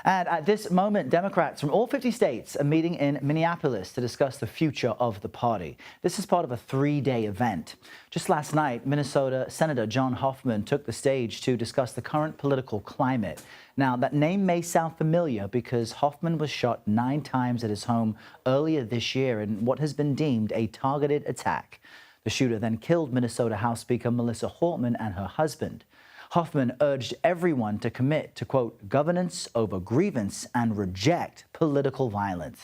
And at this moment, Democrats from all 50 states are meeting in Minneapolis to discuss the future of the party. This is part of a three-day event. Just last night, Minnesota Senator John Hoffman took the stage to discuss the current political climate. Now, that name may sound familiar because Hoffman was shot 9 times at his home earlier this year in what has been deemed a targeted attack. The shooter then killed Minnesota House Speaker Melissa Hortman and her husband. Hoffman urged everyone to commit to, quote, governance over grievance and reject political violence.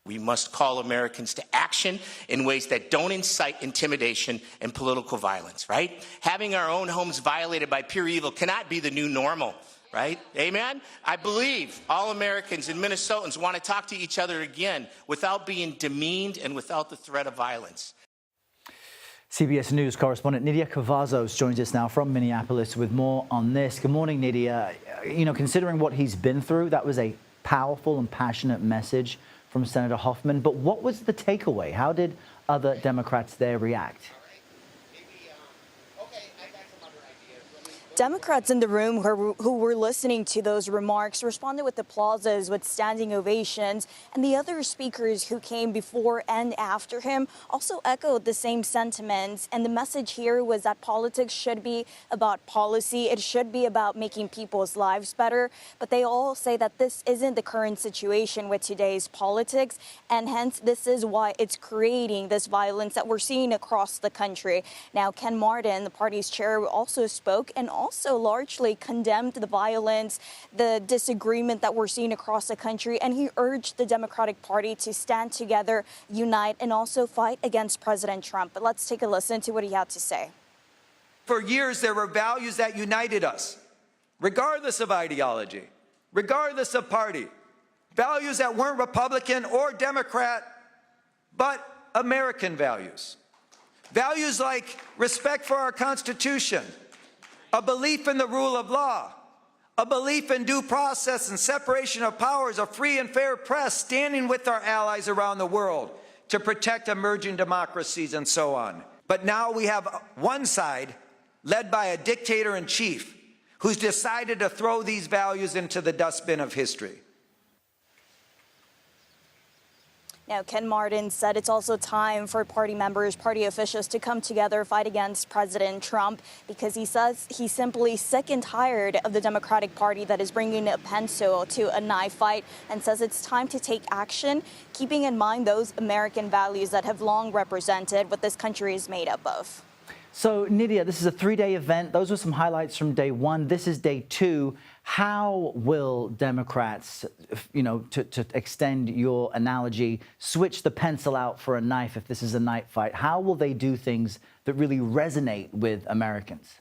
We must call Americans to action in ways that don't incite intimidation and political violence, right? Having our own homes violated by pure evil cannot be the new normal, right? Amen? I believe all Americans and Minnesotans want to talk to each other again without being demeaned and without the threat of violence. CBS News correspondent Nidia Cavazos joins us now from Minneapolis with more on this. Good morning, Nidia. You know, considering what he's been through, that was a powerful and passionate message from Senator Hoffman. But what was the takeaway? How did other Democrats there react? Democrats in the room who were listening to those remarks responded with applauses, with standing ovations, and the other speakers who came before and after him also echoed the same sentiments. And the message here was that politics should be about policy. It should be about making people's lives better. But they all say that this isn't the current situation with today's politics, and hence this is why it's creating this violence that we're seeing across the country. Now, Ken Martin, the party's chair, also spoke and also largely condemned the violence, the disagreement that we're seeing across the country, and he urged the Democratic Party to stand together, unite, and also fight against President Trump. But let's take a listen to what he had to say. For years, there were values that united us, regardless of ideology, regardless of party. Values that weren't Republican or Democrat, but American values. Values like respect for our Constitution, a belief in the rule of law, a belief in due process and separation of powers, a free and fair press, standing with our allies around the world to protect emerging democracies and so on. But now we have one side led by a dictator-in-chief who's decided to throw these values into the dustbin of history. Now, Ken Martin said it's also time for party members, party officials to come together, fight against President Trump, because he says he's simply sick and tired of the Democratic Party that is bringing a pencil to a knife fight, and says it's time to take action, keeping in mind those American values that have long represented what this country is made up of. So, Nidia, this is a three-day event. Those were some highlights from day one. This is day two. How will Democrats, you know, to extend your analogy, switch the pencil out for a knife if this is a knife fight? How will they do things that really resonate with Americans?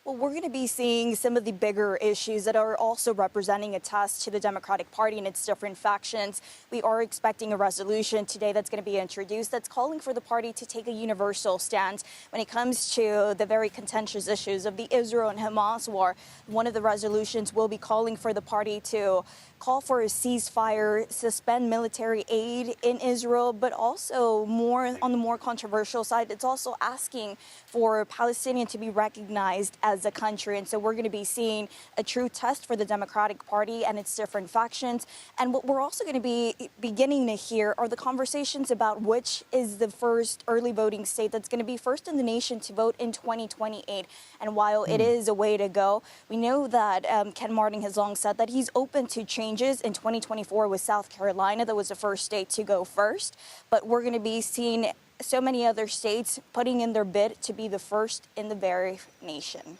Well, we're going to be seeing some of the bigger issues that are also representing a test to the Democratic Party and its different factions. We are expecting a resolution today that's going to be introduced that's calling for the party to take a universal stance when it comes to the very contentious issues of the Israel and Hamas war. One of the resolutions will be calling for the party to call for a ceasefire, suspend military aid in Israel, but also more on the more controversial side, it's also asking for Palestinians to be recognized as a country. And so we're going to be seeing a true test for the Democratic Party and its different factions. And what we're also going to be beginning to hear are the conversations about which is the first early voting state that's going to be first in the nation to vote in 2028. And while it is a way to go, we know that Ken Martin has long said that he's open to changes. In 2024 with South Carolina, that was the first state to go first. But we're going to be seeing so many other states putting in their bid to be the first in the very nation.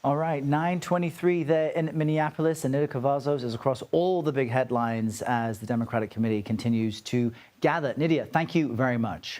All right, 9:23 there in Minneapolis, and Nidia Cavazos is across all the big headlines as the Democratic Committee continues to gather. Nidia, thank you very much.